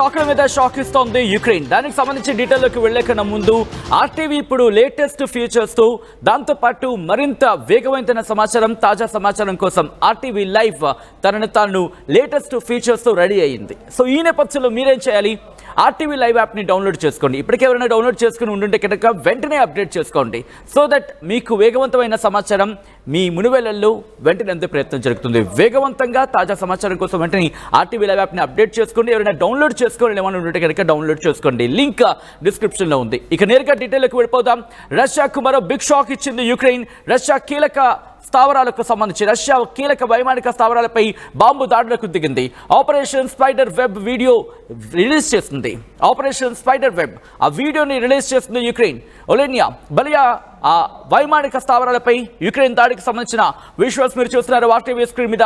షాక్ల మీద షాక్ ఇస్తోంది యుక్రెయిన్. దానికి సంబంధించి డీటెయిల్లోకి వెళ్లే కన్నా ముందు ఆర్టీవీ ఇప్పుడు లేటెస్ట్ ఫీచర్స్ తో దాంతో పాటు మరింత వేగవంతమైన సమాచారం, తాజా సమాచారం కోసం ఆర్టీవీ లైవ్ తనను తాను లేటెస్ట్ ఫీచర్స్ తో రెడీ అయ్యింది. సో ఈ నేపథ్యంలో మీరేం చేయాలి? ఆర్టీవీ లైవ్ యాప్ని డౌన్లోడ్ చేసుకోండి. ఇప్పటికే ఎవరైనా డౌన్లోడ్ చేసుకుని ఉండుంటే కనుక వెంటనే అప్డేట్ చేసుకోండి. సో దట్ మీకు వేగవంతమైన సమాచారం మీ మునివేళ్లలో వెంటనే అందే ప్రయత్నం జరుగుతుంది. వేగవంతంగా తాజా సమాచారం కోసం వెంటనే ఆర్టీవీ లైవ్ యాప్ని అప్డేట్ చేసుకోండి. ఎవరైనా డౌన్లోడ్ చేసుకోండి ఏమైనా ఉంటే కనుక డౌన్లోడ్ చేసుకోండి. లింక్ డిస్క్రిప్షన్లో ఉంది. ఇక నేరుగా డీటెయిల్కి వెళ్ళిపోదాం. రష్యాకు మరో బిగ్ షాక్ ఇచ్చింది యుక్రెయిన్. రష్యా కీలక స్థావరాలకు సంబంధించి రష్యా కీలక వైమానిక స్థావరాలపై బాంబు దాడులకు దిగింది. Operation spider web video release చేసింది. ఆపరేషన్ స్పైడర్ వెబ్ ఆ వీడియోని రిలీజ్ చేసింది యుక్రెయిన్. ఒలెనియా బలియా ఆ వైమానిక స్థావరాలపై యుక్రెయిన్ దాడికి సంబంధించిన విజువల్స్ మీరు చూస్తున్నారు ఆర్టీవీ స్క్రీన్ మీద.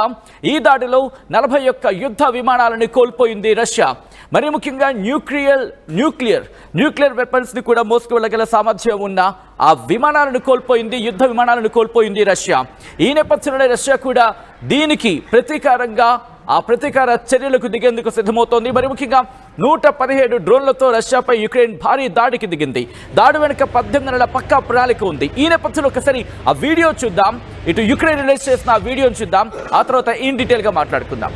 ఈ దాడిలో 41 యుద్ధ విమానాలను కోల్పోయింది రష్యా. మరి ముఖ్యంగా న్యూక్లియర్ వెపన్స్ ని కూడా మోసుకు వెళ్ళగల సామర్థ్యం ఉన్న ఆ విమానాలను కోల్పోయింది, యుద్ధ విమానాలను కోల్పోయింది రష్యా. ఈ నేపథ్యంలోనే రష్యా కూడా దీనికి ప్రతీకారంగా ఆ ప్రతీకార చర్యలకు దిగేందుకు సిద్ధమవుతోంది. మరి ముఖ్యంగా 117 డ్రోన్లతో రష్యాపై యుక్రెయిన్ భారీ దాడికి దిగింది. దాడి వెనుక 18 నెలల పక్కా ప్రణాళిక ఉంది. ఈ నేపథ్యంలో ఒకసారి ఆ వీడియో చూద్దాం. ఇటు యుక్రెయిన్ రిలీజ్ చేసిన ఆ వీడియోని చూద్దాం. ఆ తర్వాత ఇన్ డీటెయిల్గా మాట్లాడుకుందాం.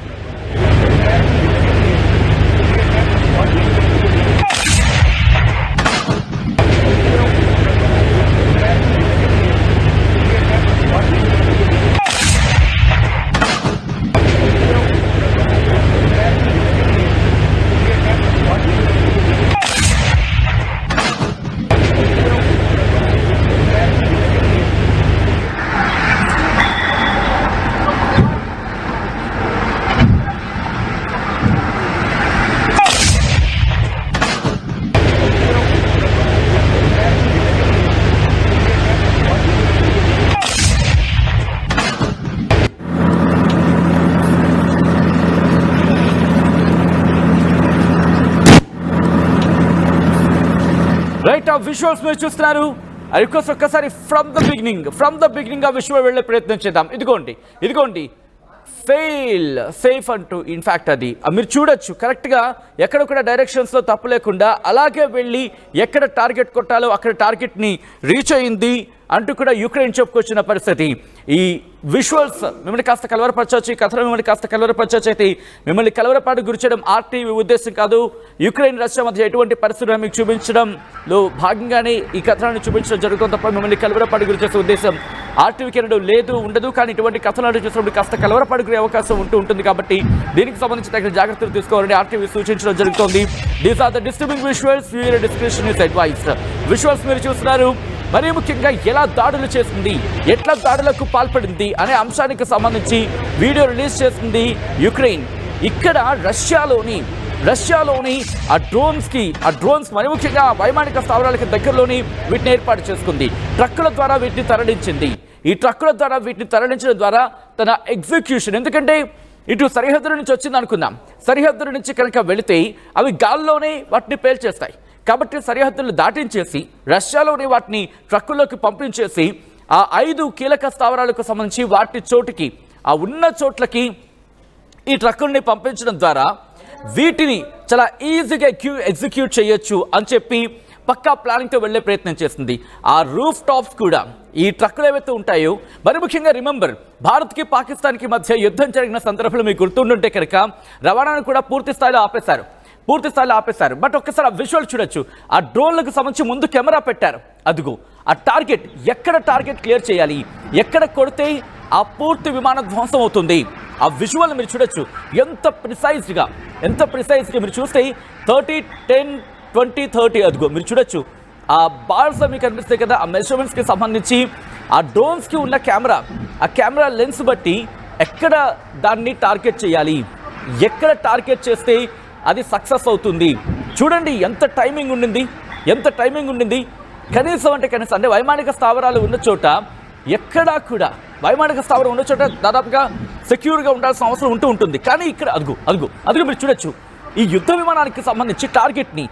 రైట్, ఆ విజువల్స్ మీరు చూస్తున్నారు. రిక్వెస్ట్ ఒక్కసారి ఫ్రమ్ ద బిగినింగ్ ఆ విజువల్ వెళ్ళే ప్రయత్నం చేద్దాం. ఇదిగోండి ఫెయిల్ సేఫ్ అంటూ ఇన్ఫ్యాక్ట్ అది మీరు చూడొచ్చు. కరెక్ట్గా ఎక్కడ కూడా డైరెక్షన్స్లో తప్పు లేకుండా అలాగే వెళ్ళి ఎక్కడ టార్గెట్ కొట్టాలో అక్కడ టార్గెట్ని రీచ్ అయింది అంటూ కూడా యుక్రెయిన్ చెప్పుకొచ్చిన పరిస్థితి. ఈ విజువల్స్ మిమ్మల్ని కాస్త కలవరపరచవచ్చు, ఈ కథలో మిమ్మల్ని కాస్త కలవరపరచవచ్చు. అయితే మిమ్మల్ని కలవరపాటు గురి చేయడం ఆర్టీవీ ఉద్దేశం కాదు. యుక్రెయిన్ రష్యా మధ్య ఎటువంటి పరిస్థితులను మీకు చూపించడంలో భాగంగానే ఈ కథనాన్ని చూపించడం జరుగుతుంది తప్ప మిమ్మల్ని కలవరపాటు గురి చేసే ఉద్దేశం ఆర్టీవీకి ఉండదు. కానీ ఇటువంటి కథనాలు చూసినప్పుడు కాస్త కలవరపాటు గురి అవకాశం ఉంటుంది. కాబట్టి దీనికి సంబంధించి తగిన జాగ్రత్తలు తీసుకోవాలని ఆర్టీవీ సూచించడం జరుగుతోంది. These are the disturbing visuals. Viewer discretion is advised. Visuals మీరు చూస్తున్నారు. మరీ ముఖ్యంగా ఎలా దాడులు చేసింది, ఎట్లా దాడులకు పాల్పడింది అనే అంశానికి సంబంధించి వీడియో రిలీజ్ చేసింది యుక్రెయిన్. ఇక్కడ రష్యాలోని ఆ డ్రోన్స్ మరి ముఖ్యంగా వైమానిక స్థావరాలకు దగ్గరలోని వీటిని ఏర్పాటు చేసుకుంది. ట్రక్కుల ద్వారా వీటిని తరలించింది. ఈ ట్రక్కుల ద్వారా వీటిని తరలించడం ద్వారా తన ఎగ్జిక్యూషన్, ఎందుకంటే ఇటు సరిహద్దుల నుంచి వచ్చింది అనుకుందాం, సరిహద్దుల నుంచి కనుక వెళితే అవి గాల్లోనే వాటిని పేల్చేస్తాయి. కాబట్టి సరిహద్దులు దాటించేసి రష్యాలోని వాటిని ట్రక్కుల్లోకి పంపించేసి ఆ 5 కీలక స్థావరాలకు సంబంధించి వాటి చోటుకి ఆ ఉన్న చోట్లకి ఈ ట్రక్కుల్ని పంపించడం ద్వారా వీటిని చాలా ఈజీగా ఎగ్జిక్యూట్ చేయొచ్చు అని చెప్పి పక్కా ప్లానింగ్తో వెళ్లే ప్రయత్నం చేస్తుంది. ఆ రూఫ్ టాప్స్ కూడా ఈ ట్రక్కులు ఏవైతే ఉంటాయో, మరి ముఖ్యంగా రిమెంబర్ భారత్కి పాకిస్తాన్కి మధ్య యుద్ధం జరిగిన సందర్భంలో మీకు గుర్తుండుంటే కనుక రవాణాను కూడా పూర్తి స్థాయిలో ఆపేశారు. బట్ ఒక్కసారి ఆ విజువల్ చూడొచ్చు. ఆ డ్రోన్లకు సంబంధించి ముందు కెమెరా పెట్టారు. అదుగు ఆ టార్గెట్, ఎక్కడ టార్గెట్ క్లియర్ చేయాలి, ఎక్కడ కొడితే ఆ పూర్తి విమానం ధ్వంసం అవుతుంది. ఆ విజువల్ మీరు చూడొచ్చు. ఎంత ప్రిసైజ్గా మీరు చూస్తే 30, 10, 20, 30 అదుగో మీరు చూడొచ్చు. ఆ బాల్స్ మీకు కనిపిస్తాయి కదా, ఆ మెజర్మెంట్స్కి సంబంధించి ఆ డ్రోన్స్కి ఉన్న ఆ కెమెరా లెన్స్ బట్టి ఎక్కడ దాన్ని టార్గెట్ చేయాలి, ఎక్కడ టార్గెట్ చేస్తే అది సక్సెస్ అవుతుంది. చూడండి ఎంత టైమింగ్ ఉండింది. కనీసం అంటే వైమానిక స్థావరాలు ఉన్న చోట ఎక్కడా కూడా వైమానిక స్థావరం ఉన్న చోట దాదాపుగా సెక్యూర్గా ఉండాల్సిన అవసరం ఉంటుంది. కానీ ఇక్కడ అదుగు మీరు చూడొచ్చు. ఈ యుద్ధ విమానానికి సంబంధించి టార్గెట్ని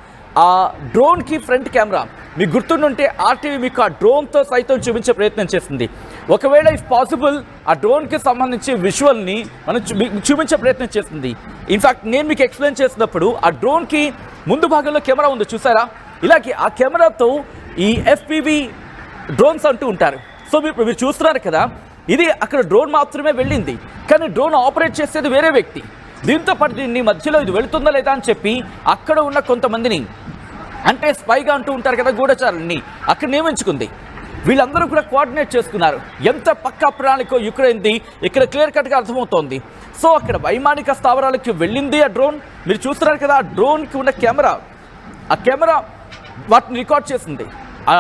ఆ డ్రోన్కి ఫ్రంట్ కెమెరా మీకు గుర్తుండుంటే ఆర్టీవీ మీకు ఆ డ్రోన్తో సైతం చూపించే ప్రయత్నం చేస్తుంది. ఒకవేళ ఇఫ్ పాసిబుల్ ఆ డ్రోన్కి సంబంధించి విజువల్ని మనం చూపించే ప్రయత్నం చేస్తుంది. ఇన్ఫ్యాక్ట్ నేను మీకు ఎక్స్ప్లెయిన్ చేసినప్పుడు ఆ డ్రోన్కి ముందు భాగంలో కెమెరా ఉందో చూసారా, ఇలాగే ఆ కెమెరాతో ఈ ఎఫ్పివి డ్రోన్స్ అంటూ ఉంటారు. సో మీరు చూస్తున్నారు కదా, ఇది అక్కడ డ్రోన్ మాత్రమే వెళ్ళింది, కానీ డ్రోన్ ఆపరేట్ చేసేది వేరే వ్యక్తి. దీంతో పాటు దీన్ని మధ్యలో ఇది వెళుతుందా లేదా అని చెప్పి అక్కడ ఉన్న కొంతమందిని, అంటే స్పైగా అంటూ ఉంటారు కదా, గూఢచారుల్ని అక్కడ నియమించుకుంది. వీళ్ళందరూ కూడా కోఆర్డినేట్ చేసుకున్నారు. ఎంత పక్కా ప్రణాళికో యుక్రెయిన్ది ఇక్కడ క్లియర్ కట్గా అర్థమవుతోంది. సో అక్కడ వైమానిక స్థావరాలకి వెళ్ళింది ఆ డ్రోన్. మీరు చూస్తున్నారు కదా, ఆ డ్రోన్కి ఉన్న కెమెరా, ఆ కెమెరా వాటిని రికార్డ్ చేసింది. ఆ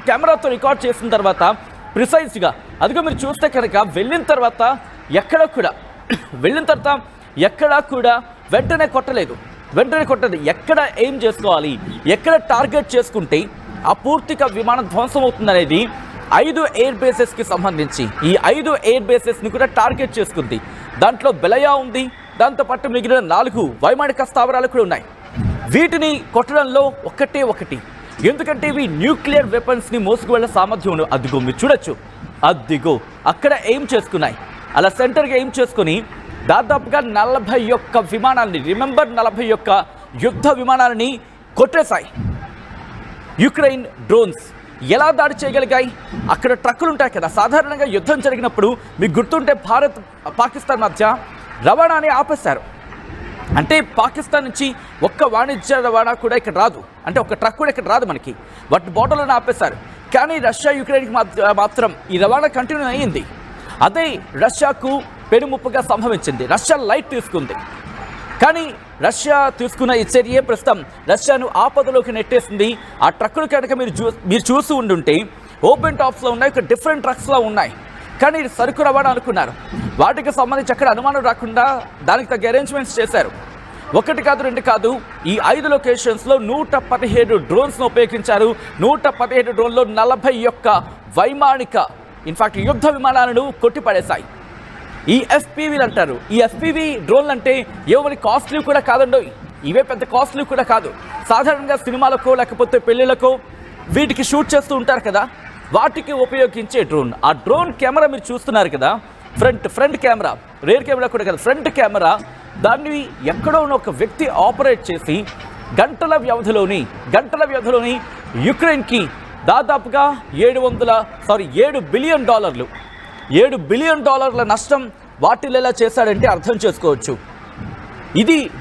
కెమెరాతో రికార్డ్ చేసిన తర్వాత ప్రిసైజ్గా అదిగో మీరు చూస్తే కనుక వెళ్ళిన తర్వాత ఎక్కడా కూడా వెంటనే కొట్టలేదు. ఎక్కడ ఏం చేసుకోవాలి, ఎక్కడ టార్గెట్ చేసుకుంటే ఆ పూర్తిగా విమానం ధ్వంసం అవుతుందనేది 5 ఎయిర్ బేసెస్కి సంబంధించి ఈ 5 ఎయిర్ బేసెస్ని కూడా టార్గెట్ చేసుకుంది. దాంట్లో బెలయా ఉంది, దాంతోపాటు మిగిలిన 4 వైమానిక స్థావరాలు కూడా ఉన్నాయి. వీటిని కొట్టడంలో ఒకటి, ఎందుకంటే ఇవి న్యూక్లియర్ వెపన్స్ని మోసుకు వెళ్ళే సామర్థ్యం ఉంది. అదిగో మీరు చూడొచ్చు, అదిగో అక్కడ ఏం చేసుకున్నాయి. అలా సెంటర్గా ఏం చేసుకుని దాదాపుగా 41 విమానాలని, రిమెంబర్ 41 యుద్ధ విమానాలని కొట్టేశాయి. యుక్రెయిన్ డ్రోన్స్ ఎలా దాడి చేయగలిగాయి? అక్కడ ట్రక్కులు ఉంటాయి కదా, సాధారణంగా యుద్ధం జరిగినప్పుడు మీకు గుర్తుంటే భారత్ పాకిస్తాన్ మధ్య రవాణాని ఆపేశారు. అంటే పాకిస్తాన్ నుంచి ఒక్క వాణిజ్య రవాణా కూడా ఇక్కడ రాదు, అంటే ఒక ట్రక్ కూడా ఇక్కడ రాదు మనకి, వాటి బోర్డర్లను ఆపేశారు. కానీ రష్యా యుక్రెయిన్కి మాత్రం ఈ రవాణా కంటిన్యూ అయ్యింది. అదే రష్యాకు పెనుముప్పుగా సంభవించింది. రష్యా లైట్ తీసుకుంది, కానీ రష్యా తీసుకున్న ఈ చర్య ప్రస్తుతం రష్యాను ఆపదలోకి నెట్టేసింది. ఆ ట్రక్కులు కనుక మీరు చూసి ఉండుంటే ఓపెన్ టాప్స్లో ఉన్నాయి, ఒక డిఫరెంట్ ట్రక్స్లో ఉన్నాయి. కానీ సరుకు రవాణా అనుకున్నారు, వాటికి సంబంధించి అక్కడ అనుమానం రాకుండా దానికి తగ్గ అరేంజ్మెంట్స్ చేశారు. 1 కాదు 2 కాదు, ఈ 5 లొకేషన్స్లో 117 డ్రోన్స్ను ఉపయోగించారు. 117 డ్రోన్లో 41 వైమానిక ఇన్ఫాక్ట్ యుద్ధ విమానాలను కొట్టిపడేశాయి. ఈ ఎఫ్పివీలు అంటారు. ఈ ఎఫ్పివి డ్రోన్లు అంటే ఏమని కాస్ట్లీ కూడా కాదండో, ఇవే పెద్ద కాస్ట్లీ కూడా కాదు. సాధారణంగా సినిమాలకో లేకపోతే పెళ్ళిళ్ళకో వీటికి షూట్ చేస్తూ ఉంటారు కదా, వాటికి ఉపయోగించే డ్రోన్. ఆ డ్రోన్ కెమెరా మీరు చూస్తున్నారు కదా, ఫ్రంట్ కెమెరా, రేర్ కెమెరా కూడా కదా, ఫ్రంట్ కెమెరా, దాన్ని ఎక్కడో ఉన్న ఒక వ్యక్తి ఆపరేట్ చేసి గంటల వ్యవధిలోని యుక్రెయిన్కి దాదాపుగా $7 బిలియన్ నష్టం వాటిల్లేలా చేశాడంటే అర్థం చేసుకోవచ్చు.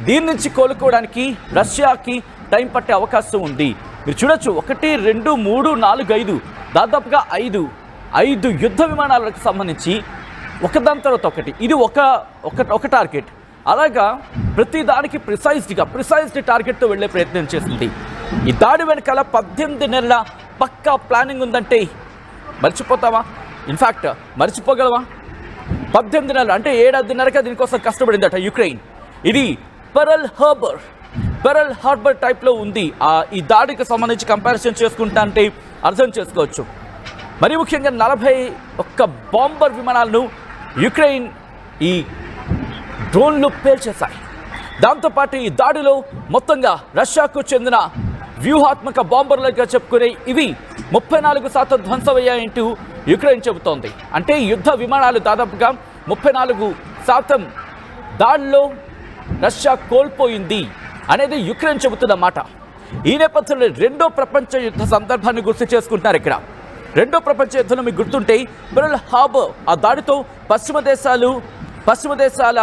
దీని నుంచి కోలుకోవడానికి రష్యాకి టైం పట్టే అవకాశం ఉంది. మీరు చూడొచ్చు, 1 2 3 4 5 దాదాపుగా 5 యుద్ధ విమానాలకు సంబంధించి ఒకదాని తర్వాత ఒకటి, ఇది ఒక టార్గెట్. అలాగా ప్రతి దానికి ప్రిసైజ్డ్ టార్గెట్తో వెళ్ళే ప్రయత్నం చేసింది. ఈ దాడి వెనకాల 18 నెలల పక్కా ప్లానింగ్ ఉందంటే మర్చిపోతావా? ఇన్ఫ్యాక్ట్ మర్చిపోగలవా? 18 నెలలు అంటే 7.5 దీనికోసం కష్టపడిందట యుక్రెయిన్. ఇది పెరల్ హార్బర్ టైప్లో ఉంది. ఈ దాడికి సంబంధించి కంపారిజన్ చేసుకుంటా అంటే అర్థం చేసుకోవచ్చు. మరి ముఖ్యంగా 41 బాంబర్ విమానాలను యుక్రెయిన్ ఈ డ్రోన్లు పేల్చేశాయి. దాంతోపాటు ఈ దాడిలో మొత్తంగా రష్యాకు చెందిన వ్యూహాత్మక బాంబర్లుగా చెప్పుకునే ఇవి 34% ధ్వంసమయ్యాయంటూ యుక్రెయిన్ చెబుతోంది. అంటే యుద్ధ విమానాలు దాదాపుగా 34% దాడిలో రష్యా కోల్పోయింది అనేది యుక్రెయిన్ చెబుతున్న మాట. ఈ నేపథ్యంలో 2వ ప్రపంచ యుద్ధ సందర్భాన్ని గుర్తు చేసుకుంటున్నారు. ఇక్కడ 2వ ప్రపంచ యుద్ధంలో మీకు గుర్తుంటే పెరల్ హార్బర్ ఆ దాడితో పశ్చిమ దేశాల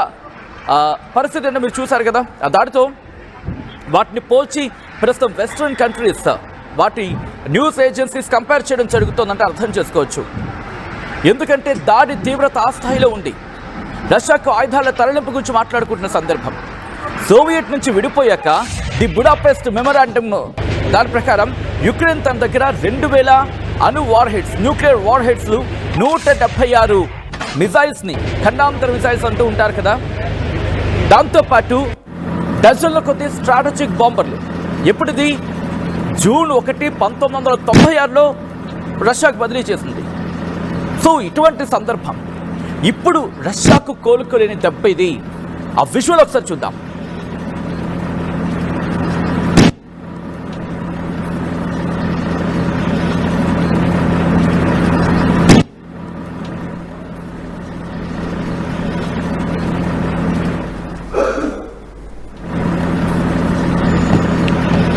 పరిస్థితిని మీరు చూశారు కదా. ఆ దాడితో వాటిని పోల్చి ప్రస్తుతం వెస్ట్రన్ కంట్రీస్ వాటి న్యూస్ ఏజెన్సీస్ కంపేర్ చేయడం జరుగుతుందంటే అర్థం చేసుకోవచ్చు. ఎందుకంటే దాడి తీవ్రత ఆ స్థాయిలో ఉంది. రష్యాకు ఆయుధాల తరలింపు గురించి మాట్లాడుకుంటున్న సందర్భం, సోవియట్ నుంచి విడిపోయాక ది బుడాపెస్ట్ మెమొరాండం దాని ప్రకారం యుక్రెయిన్ తన దగ్గర 2000 న్యూక్లియర్ వార్ హెడ్స్లు 176 మిజైల్స్ని, ఖండాంతర మిజైల్స్ అంటూ ఉంటారు కదా, దాంతోపాటు డజన్ల కొద్ది స్ట్రాటజిక్ బాంబర్లు. ఎప్పుడుది? జూన్ 1, 1996లో రష్యాకు బదిలీ చేసింది. సో ఇటువంటి సందర్భం. ఇప్పుడు రష్యాకు కోలుకోలేని దెబ్బ ఇది. ఆ విజువల్ ఒకసారి చూద్దాం.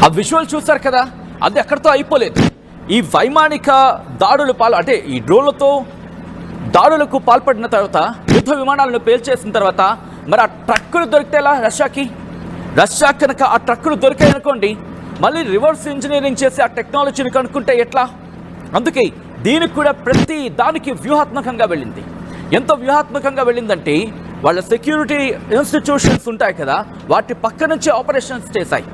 ఆ విజువల్ చూసారు కదా, అది ఎక్కడితో అయిపోలేదు. ఈ వైమానిక దాడులు అంటే ఈ డ్రోన్లతో దాడులకు పాల్పడిన తర్వాత, యుద్ధ విమానాలను పేల్చేసిన తర్వాత మరి ఆ ట్రక్కులు దొరికితేలా రష్యా కనుక ఆ ట్రక్కులు దొరికాయనుకోండి, మళ్ళీ రివర్స్ ఇంజనీరింగ్ చేసి ఆ టెక్నాలజీని కనుక్కుంటే ఎట్లా? అందుకే దీనికి కూడా ప్రతి దానికి వ్యూహాత్మకంగా వెళ్ళింది. ఎంత వ్యూహాత్మకంగా వెళ్ళిందంటే వాళ్ళ సెక్యూరిటీ ఇన్స్టిట్యూషన్స్ ఉంటాయి కదా, వాటి పక్క నుంచి ఆపరేషన్స్ చేశాయి,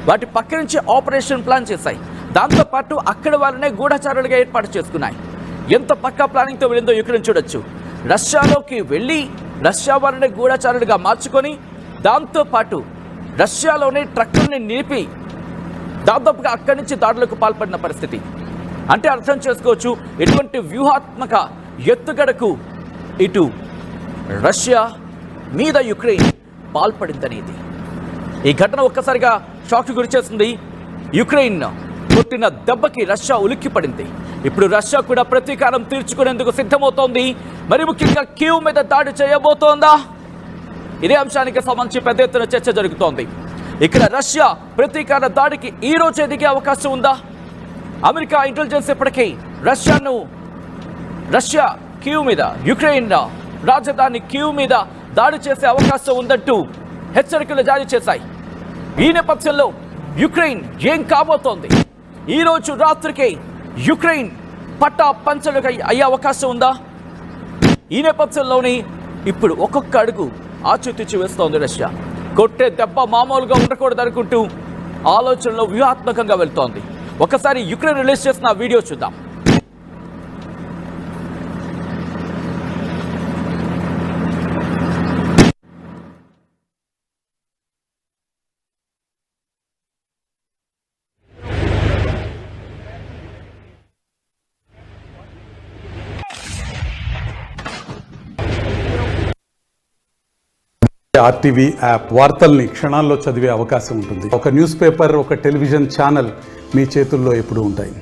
వాటి పక్క నుంచి ఆపరేషన్ ప్లాన్ చేశాయి. దాంతోపాటు అక్కడ వాళ్ళనే గూఢచారులుగా ఏర్పాటు చేసుకున్నాయి. ఎంత పక్కా ప్లానింగ్తో వెళ్ళిందో యుక్రెయిన్ చూడొచ్చు. రష్యాలోకి వెళ్ళి రష్యా వారిని గూఢచారులుగా మార్చుకొని దాంతోపాటు రష్యాలోనే ట్రక్కుల్ని నిలిపి దాదాపుగా అక్కడి నుంచి దాడులకు పాల్పడిన పరిస్థితి. అంటే అర్థం చేసుకోవచ్చు ఎటువంటి వ్యూహాత్మక ఎత్తుగడకు ఇటు రష్యా మీద యుక్రెయిన్ పాల్పడిందనేది. ఈ ఘటన ఒక్కసారిగా షాక్కి గురిచేస్తుంది. యుక్రెయిన్ కొట్టిన దెబ్బకి రష్యా ఉలిక్కిపడింది. ఇప్పుడు రష్యా కూడా ప్రతీకారం తీర్చుకునేందుకు సిద్ధమవుతోంది. మరి ముఖ్యంగా కీవ్ మీద దాడి చేయబోతోందా? ఇదే అంశానికి సంబంధించి పెద్ద ఎత్తున చర్చ జరుగుతోంది. ఇక్కడ రష్యా ప్రతీకార దాడికి ఈ రోజే దిగే అవకాశం ఉందా? అమెరికా ఇంటెలిజెన్స్ ఇప్పటికీ రష్యా కీవ్ మీద, యుక్రెయిన్ రాజధాని కీవ్ మీద దాడి చేసే అవకాశం ఉందంటూ హెచ్చరికలు జారీ చేశాయి. ఈ నేపథ్యంలో యుక్రెయిన్ ఏం కాబోతోంది? ఈ రోజు రాత్రికి యుక్రెయిన్ పట్టా పంచలుగా అయ్యే అవకాశం ఉందా? ఈ నేపథ్యంలోనే ఇప్పుడు ఒక్కొక్క అడుగు ఆచితూచి వేస్తోంది రష్యా. కొట్టే దెబ్బ మామూలుగా ఉండకూడదు అనుకుంటూ ఆలోచనలో వ్యూహాత్మకంగా వెళ్తోంది. ఒకసారి యుక్రెయిన్ రిలీజ్ చేసిన వీడియో చూద్దాం. ఆర్టీవీ యాప్ వార్తల్ని క్షణాల్లో చదివే అవకాశం ఉంటుంది. ఒక న్యూస్ పేపర్, ఒక టెలివిజన్ ఛానల్ మీ చేతుల్లో ఎప్పుడూ ఉంటాయి.